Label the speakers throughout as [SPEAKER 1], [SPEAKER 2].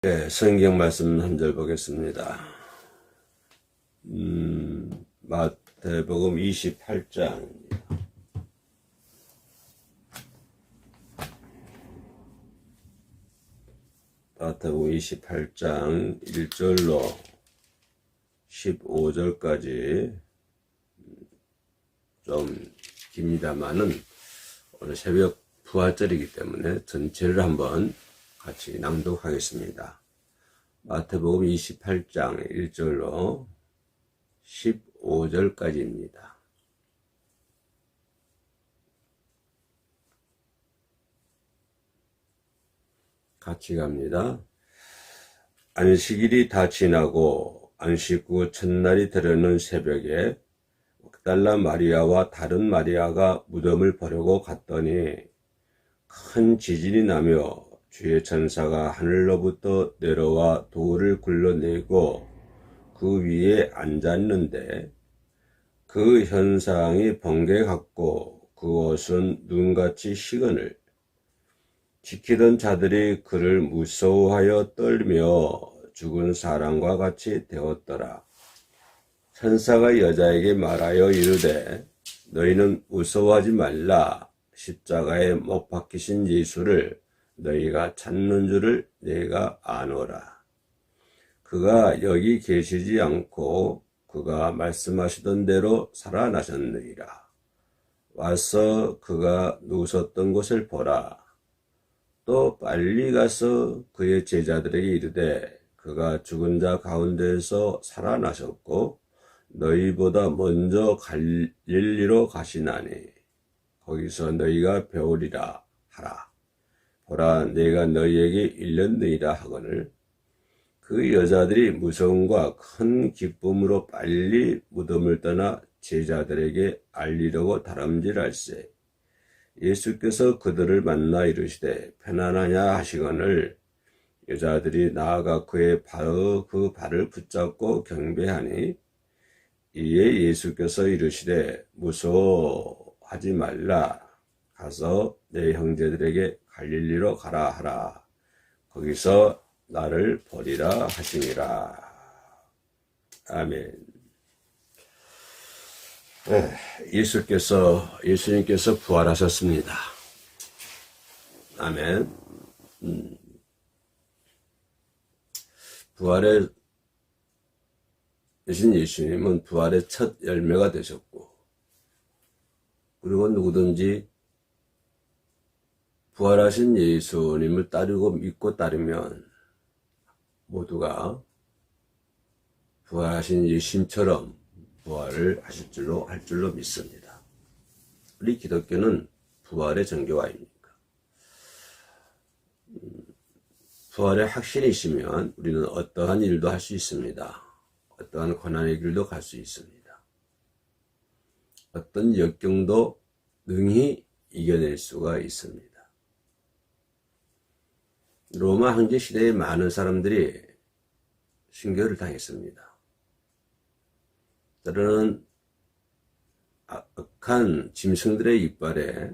[SPEAKER 1] 네, 성경 말씀 한 절 보겠습니다. 마태복음 28장입니다. 마태복음 28장 1절로 15절까지 좀 깁니다만은 오늘 새벽 부활절이기 때문에 전체를 한번 같이 낭독하겠습니다. 마태복음 28장 1절로 15절까지입니다. 같이 갑니다. 안식일이 다 지나고 안식 후 첫날이 되려는 새벽에 막달라 마리아와 다른 마리아가 무덤을 보려고 갔더니 큰 지진이 나며 주의 천사가 하늘로부터 내려와 돌을 굴러내고 그 위에 앉았는데 그 현상이 번개 같고 그 옷은 눈같이 식은을 지키던 자들이 그를 무서워하여 떨며 죽은 사람과 같이 되었더라. 천사가 여자에게 말하여 이르되 너희는 무서워하지 말라. 십자가에 못 박히신 예수를 너희가 찾는 줄을 내가 아노라. 그가 여기 계시지 않고 그가 말씀하시던 대로 살아나셨느니라. 와서 그가 누우셨던 곳을 보라. 또 빨리 가서 그의 제자들에게 이르되 그가 죽은 자 가운데에서 살아나셨고 너희보다 먼저 갈릴리로 가시나니 거기서 너희가 배우리라 하라. 보라, 내가 너희에게 일렀느니라 하거늘 그 여자들이 무서움과 큰 기쁨으로 빨리 무덤을 떠나 제자들에게 알리려고 다름질할세. 예수께서 그들을 만나 이르시되 편안하냐 하시거늘 여자들이 나아가 그의 그 발을 붙잡고 경배하니 이에 예수께서 이르시되 무서워하지 말라. 가서 내 형제들에게 갈릴리로 가라 하라. 거기서 나를 보리라 하시니라. 아멘. 네, 예수님께서 부활하셨습니다. 아멘. 부활에 되신 예수님은 부활의 첫 열매가 되셨고, 그리고 누구든지 부활하신 예수님을 따르고 믿고 따르면 모두가 부활하신 예수님처럼 부활을 할 줄로 믿습니다. 우리 기독교는 부활의 종교 아닙니까? 부활의 확신이 있으면 우리는 어떠한 일도 할 수 있습니다. 어떠한 고난의 길도 갈 수 있습니다. 어떤 역경도 능히 이겨낼 수가 있습니다. 로마 황제 시대에 많은 사람들이 순교를 당했습니다. 때로는 악한 짐승들의 이빨에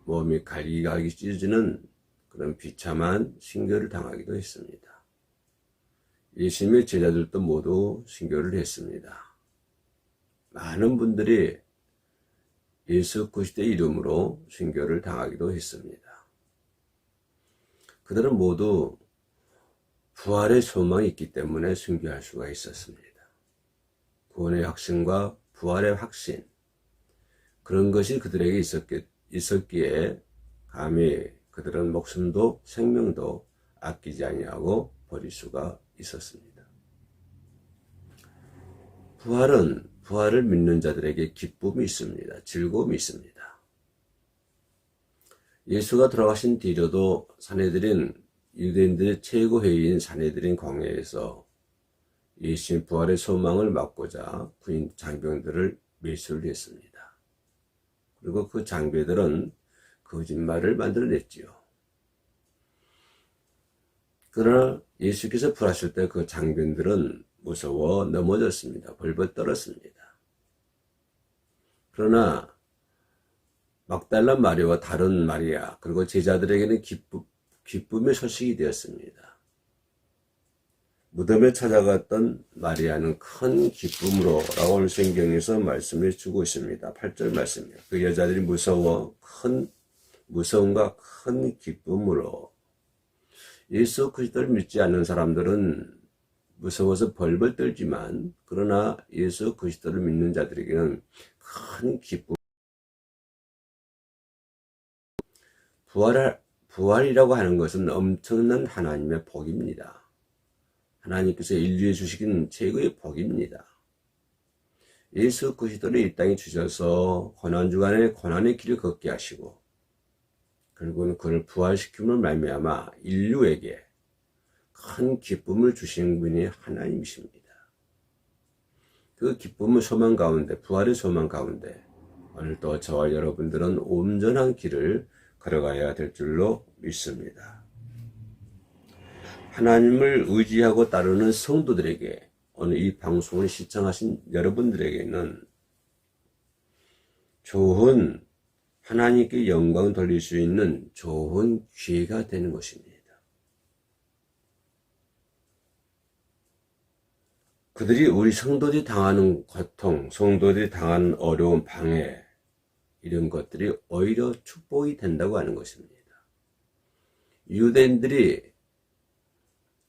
[SPEAKER 1] 몸이 갈기갈기 찢어지는 그런 비참한 순교를 당하기도 했습니다. 예수님의 제자들도 모두 순교를 했습니다. 많은 분들이 예수 그리스도의 이름으로 순교를 당하기도 했습니다. 그들은 모두 부활의 소망이 있기 때문에 순교할 수가 있었습니다. 구원의 확신과 부활의 확신, 그런 것이 그들에게 있었기에 감히 그들은 목숨도 생명도 아끼지 아니하고 버릴 수가 있었습니다. 부활을 믿는 자들에게 기쁨이 있습니다. 즐거움이 있습니다. 예수가 돌아가신 뒤로도 유대인들의 최고 회의인 사내들인 광야에서 예수님 부활의 소망을 막고자 군인 장병들을 매수를 했습니다. 그리고 그 장병들은 거짓말을 만들어냈지요. 그러나 예수께서 부활하실 때 그 장병들은 무서워 넘어졌습니다. 벌벌 떨었습니다. 그러나 막달라 마리아와 다른 마리아 그리고 제자들에게는 기쁨의 소식이 되었습니다. 무덤에 찾아갔던 마리아는 큰 기쁨으로 라고 오늘 성경에서 말씀을 주고 있습니다. 8절 말씀이에요. 그 여자들이 무서움과 큰 기쁨으로. 예수 그리스도를 믿지 않는 사람들은 무서워서 벌벌 떨지만, 그러나 예수 그리스도를 믿는 자들에게는 큰 기쁨. 부활이라고 하는 것은 엄청난 하나님의 복입니다. 하나님께서 인류에 주시긴 최고의 복입니다. 예수 그리스도를 이 땅에 주셔서 고난주간에 고난의 길을 걷게 하시고, 결국은 그를 부활시킴으로 말미암아 인류에게 큰 기쁨을 주신 분이 하나님이십니다. 그 기쁨의 소망 가운데, 부활의 소망 가운데 오늘도 저와 여러분들은 온전한 길을 걸어가야 될 줄로 믿습니다. 하나님을 의지하고 따르는 성도들에게, 오늘 이 방송을 시청하신 여러분들에게는 좋은, 하나님께 영광 돌릴 수 있는 좋은 기회가 되는 것입니다. 그들이, 우리 성도들이 당하는 고통, 성도들이 당하는 어려운 방해, 이런 것들이 오히려 축복이 된다고 하는 것입니다. 유대인들이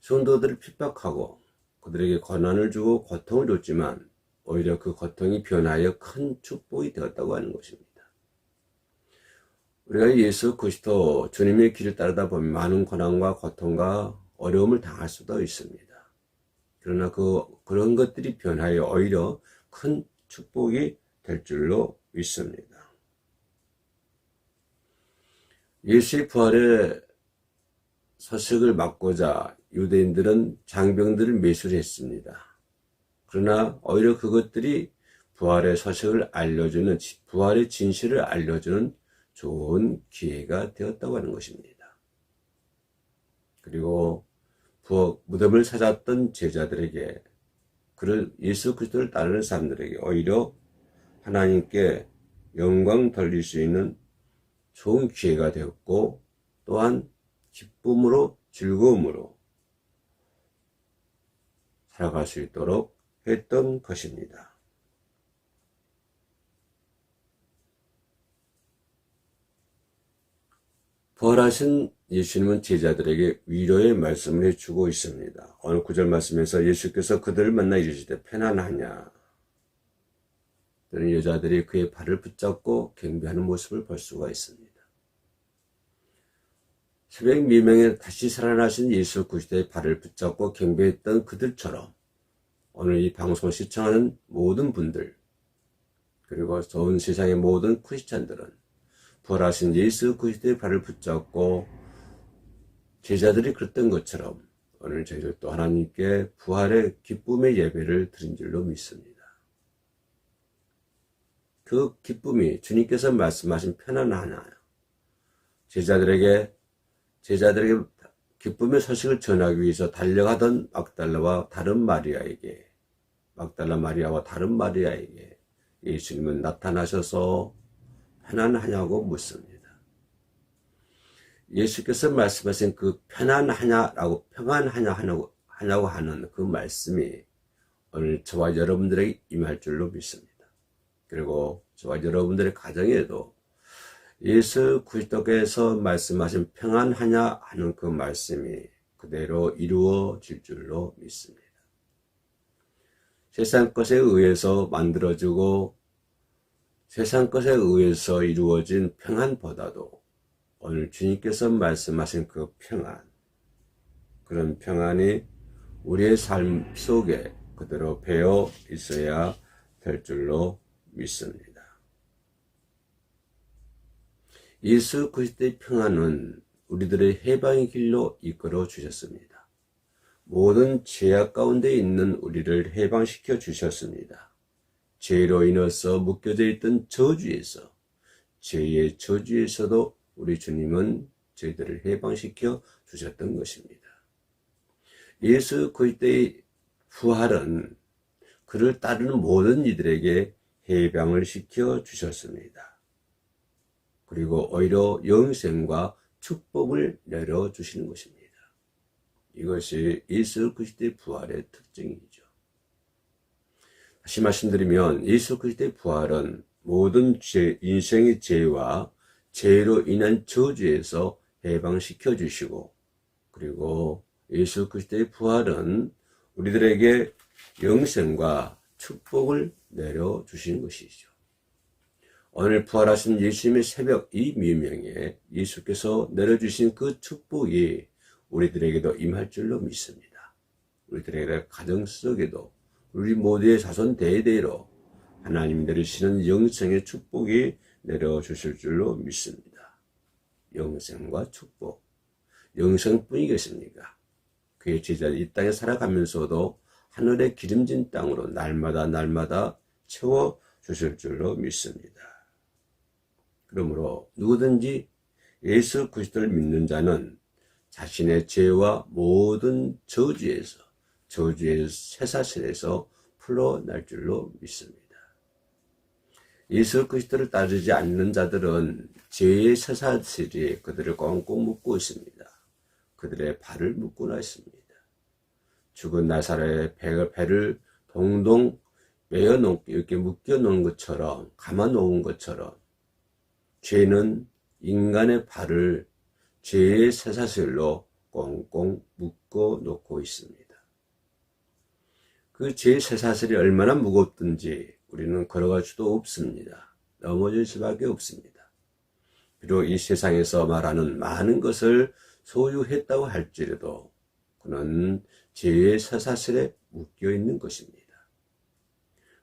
[SPEAKER 1] 성도들을 핍박하고 그들에게 고난을 주고 고통을 줬지만 오히려 그 고통이 변하여 큰 축복이 되었다고 하는 것입니다. 우리가 예수 그리스도 주님의 길을 따르다 보면 많은 고난과 고통과 어려움을 당할 수도 있습니다. 그러나 그런 것들이 변하여 오히려 큰 축복이 될 줄로 믿습니다. 예수의 부활의 소식을 막고자 유대인들은 장병들을 매수했습니다. 그러나 오히려 그것들이 부활의 소식을 알려주는, 부활의 진실을 알려주는 좋은 기회가 되었다고 하는 것입니다. 그리고 무덤을 찾았던 제자들에게, 예수 그리스도를 따르는 사람들에게 오히려 하나님께 영광 돌릴 수 있는 좋은 기회가 되었고, 또한 기쁨으로, 즐거움으로 살아갈 수 있도록 했던 것입니다. 부활하신 예수님은 제자들에게 위로의 말씀을 해주고 있습니다. 오늘 9절 말씀에서 예수께서 그들을 만나 이르시되 편안하냐. 여자들이 그의 발을 붙잡고 경배하는 모습을 볼 수가 있습니다. 새벽 미명에 다시 살아나신 예수 그리스도의 발을 붙잡고 경배했던 그들처럼 오늘 이 방송을 시청하는 모든 분들, 그리고 전 세상의 모든 크리스찬들은 부활하신 예수 그리스도의 발을 붙잡고 제자들이 그랬던 것처럼 오늘 저희들도 하나님께 부활의 기쁨의 예배를 드린 줄로 믿습니다. 그 기쁨이 주님께서 말씀하신 편안하냐, 제자들에게 기쁨의 소식을 전하기 위해서 달려가던 막달라 마리아와 다른 마리아에게 예수님은 나타나셔서 편안하냐고 묻습니다. 예수께서 말씀하신 그 평안하냐고 하는 그 말씀이 오늘 저와 여러분들에게 임할 줄로 믿습니다. 그리고 저와 여러분들의 가정에도 예수 그리스도께서 말씀하신 평안하냐 하는 그 말씀이 그대로 이루어질 줄로 믿습니다. 세상 것에 의해서 만들어지고 세상 것에 의해서 이루어진 평안보다도 오늘 주님께서 말씀하신 그 평안, 그런 평안이 우리의 삶 속에 그대로 배어 있어야 될 줄로 믿습니다. 예수 그리스도의 평안은 우리들의 해방의 길로 이끌어 주셨습니다. 모든 죄악 가운데 있는 우리를 해방시켜 주셨습니다. 죄로 인해서 묶여져 있던 저주에서, 죄의 저주에서도 우리 주님은 저희들을 해방시켜 주셨던 것입니다. 예수 그리스도의 부활은 그를 따르는 모든 이들에게 해방을 시켜 주셨습니다. 그리고 오히려 영생과 축복을 내려주시는 것입니다. 이것이 예수 그리스도의 부활의 특징이죠. 다시 말씀드리면 예수 그리스도의 부활은 모든 인생의 죄와 죄로 인한 저주에서 해방시켜 주시고, 그리고 예수 그리스도의 부활은 우리들에게 영생과 축복을 내려주신 것이죠. 오늘 부활하신 예수님의 새벽 이 미명에 예수께서 내려주신 그 축복이 우리들에게도 임할 줄로 믿습니다. 우리들의 가정 속에도 우리 모두의 자손 대대로 하나님 내리시는 영생의 축복이 내려주실 줄로 믿습니다. 영생과 축복, 영생뿐이겠습니까? 그의 제자들이 이 땅에 살아가면서도 하늘의 기름진 땅으로 날마다 채워주실 줄로 믿습니다. 그러므로 누구든지 예수 그리스도를 믿는 자는 자신의 죄와 모든 저주의 쇠사슬에서 풀어날 줄로 믿습니다. 예수 그리스도를 따르지 않는 자들은 죄의 쇠사슬이 그들을 꽁꽁 묶고 있습니다. 그들의 발을 묶고 있습니다. 죽은 나사로의 배를 동동 매어놓고 이렇게 묶여놓은 것처럼, 감아놓은 것처럼 죄는 인간의 발을 죄의 쇠사슬로 꽁꽁 묶어 놓고 있습니다. 그 죄의 쇠사슬이 얼마나 무겁든지 우리는 걸어갈 수도 없습니다. 넘어질 수밖에 없습니다. 비록 이 세상에서 말하는 많은 것을 소유했다고 할지라도 그는 죄의 쇠사슬에 묶여 있는 것입니다.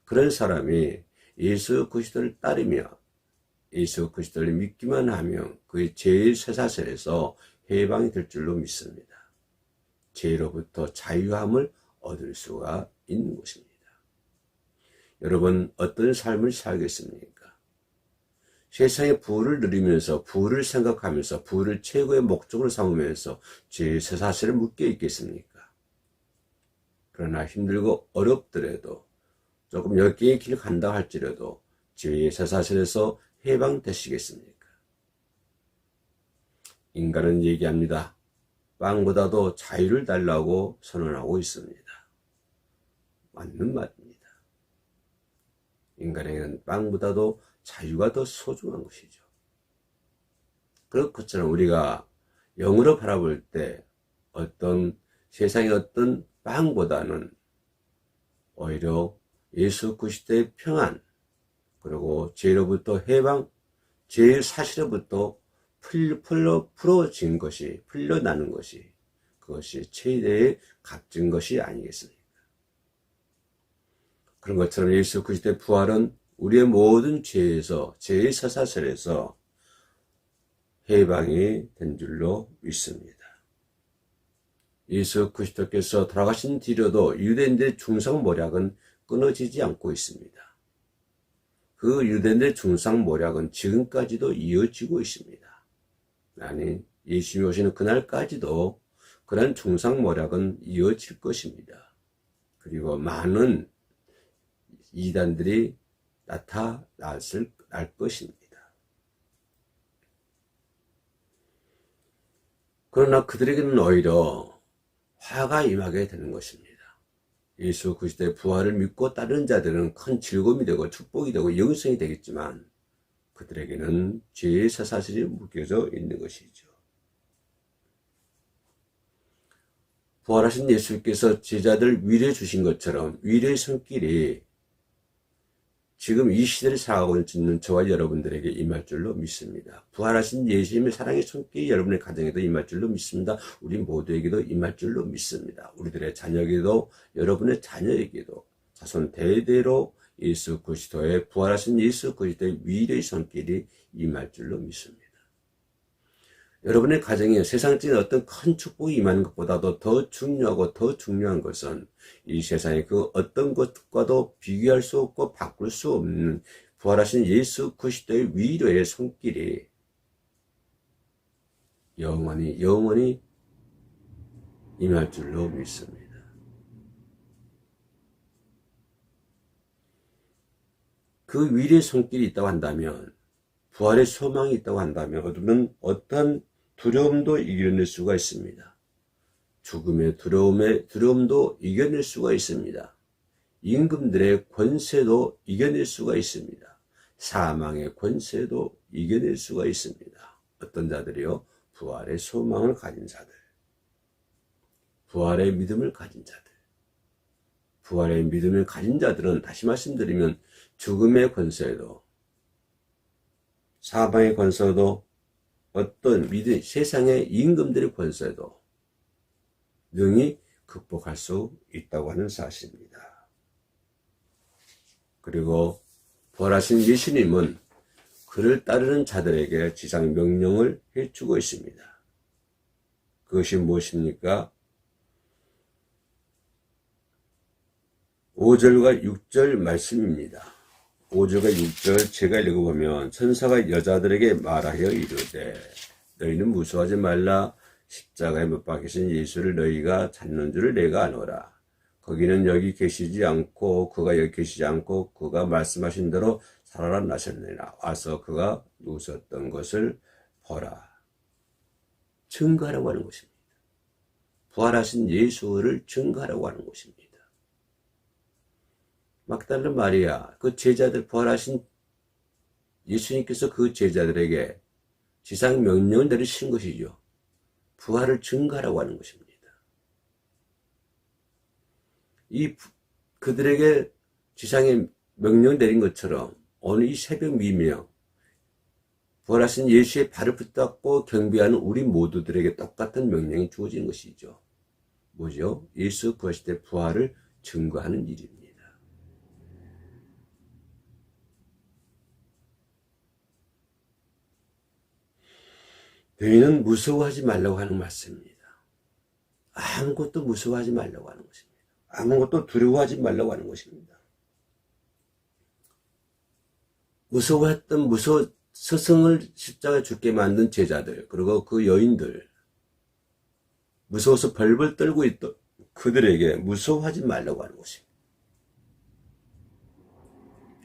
[SPEAKER 1] 그런 사람이 예수 그리스도를 따르며 예수 그리스도를 믿기만 하면 그의 죄의 쇠사슬에서 해방이 될 줄로 믿습니다. 죄로부터 자유함을 얻을 수가 있는 것입니다. 여러분, 어떤 삶을 살겠습니까? 세상의 부를 누리면서, 부를 생각하면서, 부를 최고의 목적으로 삼으면서 죄의 쇠사슬에 묶여 있겠습니까? 그러나 힘들고 어렵더라도, 조금 역경의 길을 간다 할지라도 죄의 쇠사슬에서 해방되시겠습니까? 인간은 얘기합니다. 빵보다도 자유를 달라고 선언하고 있습니다. 맞는 말입니다. 인간에게는 빵보다도 자유가 더 소중한 것이죠. 그런 것처럼 우리가 영으로 바라볼 때 세상의 어떤 빵보다는 오히려 예수 그리스도의 평안, 그리고 죄로부터 해방, 죄의 사실로부터 풀어진 것이, 풀려나는 것이, 그것이 최대의 값진 것이 아니겠습니까? 그런 것처럼 예수 그리스도의 부활은 우리의 모든 죄에서, 죄의 쇠사슬에서 해방이 된 줄로 믿습니다. 예수 그리스도께서 돌아가신 뒤로도 유대인들의 중상모략은 끊어지지 않고 있습니다. 그 유대인들의 중상모략은 지금까지도 이어지고 있습니다. 아니, 예수님이 오시는 그날까지도 그런 중상모략은 이어질 것입니다. 그리고 많은 이단들이 나타날 것입니다. 그러나 그들에게는 오히려 화가 임하게 되는 것입니다. 예수 그리스도의 부활을 믿고 따르는 자들은 큰 즐거움이 되고 축복이 되고 영생이 되겠지만 그들에게는 죄의 쇠사슬이 묶여져 있는 것이죠. 부활하신 예수께서 제자들 위로해 주신 것처럼 위로의 손길이 지금 이 시대를 살아가고 있는 저와 여러분들에게 임할 줄로 믿습니다. 부활하신 예수님의 사랑의 손길이 여러분의 가정에도 임할 줄로 믿습니다. 우리 모두에게도 임할 줄로 믿습니다. 우리들의 자녀에게도, 여러분의 자녀에게도 자손 대대로 예수 그리스도의 부활하신 예수 그리스도의 위로의 손길이 임할 줄로 믿습니다. 여러분의 가정에 세상적인 어떤 큰 축복이 임하는 것보다도 더 중요하고 더 중요한 것은 이 세상의 그 어떤 것과도 비교할 수 없고 바꿀 수 없는 부활하신 예수 그리스도의 위로의 손길이 영원히 임할 줄로 믿습니다. 그 위로의 손길이 있다고 한다면, 부활의 소망이 있다고 한다면 우리는 어떤 두려움도 이겨낼 수가 있습니다. 죽음의 두려움도 이겨낼 수가 있습니다. 임금들의 권세도 이겨낼 수가 있습니다. 사망의 권세도 이겨낼 수가 있습니다. 어떤 자들이요? 부활의 소망을 가진 자들, 부활의 믿음을 가진 자들. 부활의 믿음을 가진 자들은 다시 말씀드리면 죽음의 권세도, 사망의 권세도, 어떤 세상의 임금들의 권세도 능히 극복할 수 있다고 하는 사실입니다. 그리고 부활하신 예수님은 그를 따르는 자들에게 지상 명령을 해주고 있습니다. 그것이 무엇입니까? 5절과 6절 말씀입니다. 5절과 6절 제가 읽어보면 천사가 여자들에게 말하여 이르되 너희는 무서워하지 말라. 십자가에 못 박히신 예수를 너희가 찾는 줄을 내가 아노라. 거기는 여기 계시지 않고 그가 여기 계시지 않고 그가 말씀하신 대로 살아나셨느니라. 와서 그가 누우셨던 것을 보라. 증거하라고 하는 것입니다. 부활하신 예수를 증거하라고 하는 것입니다. 막달라 마리아, 그 제자들, 부활하신 예수님께서 그 제자들에게 지상 명령을 내리신 것이죠. 부활을 증거하라고 하는 것입니다. 그들에게 지상에 명령을 내린 것처럼 오늘 이 새벽 미명, 부활하신 예수의 발을 붙잡고 경배하는 우리 모두들에게 똑같은 명령이 주어진 것이죠. 뭐죠? 예수 부활하실 때 부활을 증거하는 일입니다. 너희는 무서워하지 말라고 하는 말씀입니다. 아무것도 무서워하지 말라고 하는 것입니다. 아무것도 두려워하지 말라고 하는 것입니다. 스승을 십자가에 죽게 만든 제자들, 그리고 그 여인들, 무서워서 벌벌 떨고 있던 그들에게 무서워하지 말라고 하는 것입니다.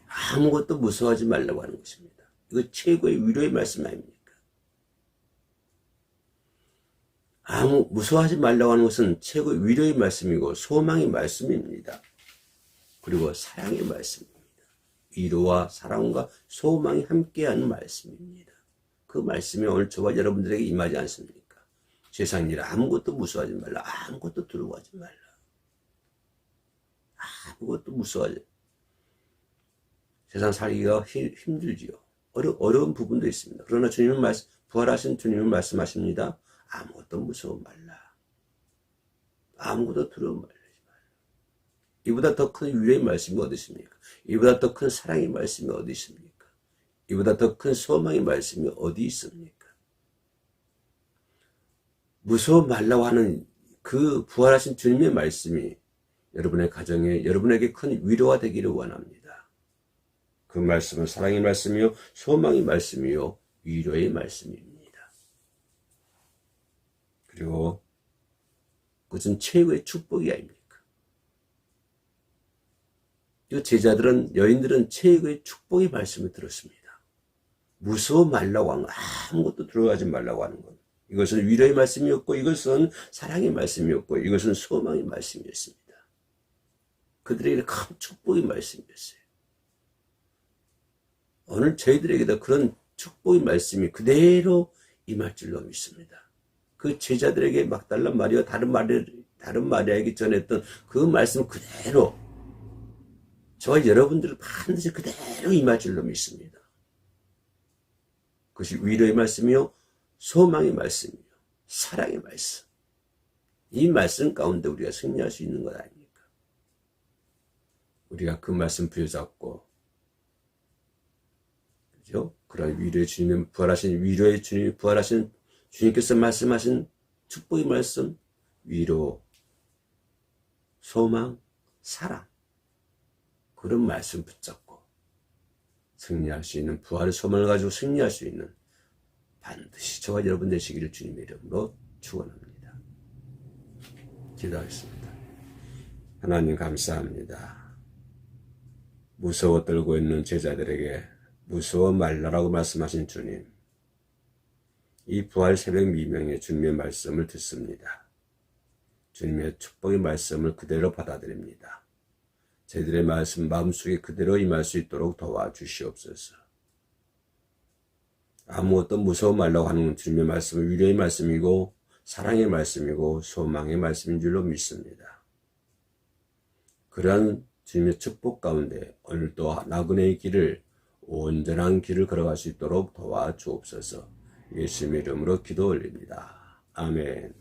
[SPEAKER 1] 아무것도 무서워하지 말라고 하는 것입니다. 이거 최고의 위로의 말씀 아닙니까? 무서워하지 말라고 하는 것은 최고의 위로의 말씀이고 소망의 말씀입니다. 그리고 사랑의 말씀입니다. 위로와 사랑과 소망이 함께하는 말씀입니다. 그 말씀이 오늘 저와 여러분들에게 임하지 않습니까? 세상 일 아무것도 무서워하지 말라. 아무것도 두려워하지 말라. 아무것도 무서워하지. 세상 살기가 힘들지요. 어려운 부분도 있습니다. 그러나 부활하신 주님은 말씀하십니다. 아무것도 무서워 말라. 아무것도 두려워 말지 말라. 이보다 더 큰 위로의 말씀이 어디 있습니까? 이보다 더 큰 사랑의 말씀이 어디 있습니까? 이보다 더 큰 소망의 말씀이 어디 있습니까? 무서워 말라고 하는 그 부활하신 주님의 말씀이 여러분의 가정에, 여러분에게 큰 위로가 되기를 원합니다. 그 말씀은 사랑의 말씀이요, 소망의 말씀이요, 위로의 말씀입니다. 그리고 그것은 최고의 축복이 아닙니까? 이 제자들은, 여인들은 최고의 축복의 말씀을 들었습니다. 무서워 말라고 하는 것, 아무것도 두려워하지 말라고 하는 것. 이것은 위로의 말씀이었고, 이것은 사랑의 말씀이었고, 이것은 소망의 말씀이었습니다. 그들에게 큰 축복의 말씀이었어요. 오늘 저희들에게도 그런 축복의 말씀이 그대로 임할 줄로 믿습니다. 그 제자들에게 막달라 마리아, 다른 마리아에게 전했던 그 말씀 그대로 저와 여러분들을 반드시 그대로 임할 줄로 믿습니다. 그것이 위로의 말씀이요, 소망의 말씀이요, 사랑의 말씀. 이 말씀 가운데 우리가 승리할 수 있는 것 아닙니까? 우리가 그 말씀 부여잡고, 그죠? 그런 위로의 주님은 부활하신 위로의 주님이 부활하신 주님께서 말씀하신 축복의 말씀, 위로, 소망, 사랑, 그런 말씀 붙잡고 승리할 수 있는, 부활의 소망을 가지고 승리할 수 있는 반드시 저와 여러분 되시기를 주님의 이름으로 축원합니다. 기도하겠습니다. 하나님 감사합니다. 무서워 떨고 있는 제자들에게 무서워 말라라고 말씀하신 주님, 이 부활 새벽 미명의 주님의 말씀을 듣습니다. 주님의 축복의 말씀을 그대로 받아들입니다. 저희들의 말씀 마음속에 그대로 임할 수 있도록 도와주시옵소서. 아무것도 무서워 말라고 하는 주님의 말씀은 위로의 말씀이고 사랑의 말씀이고 소망의 말씀인 줄로 믿습니다. 그러한 주님의 축복 가운데 오늘도 나그네의 길을 온전한 길을 걸어갈 수 있도록 도와주옵소서. 예수님의 이름으로 기도 올립니다. 아멘.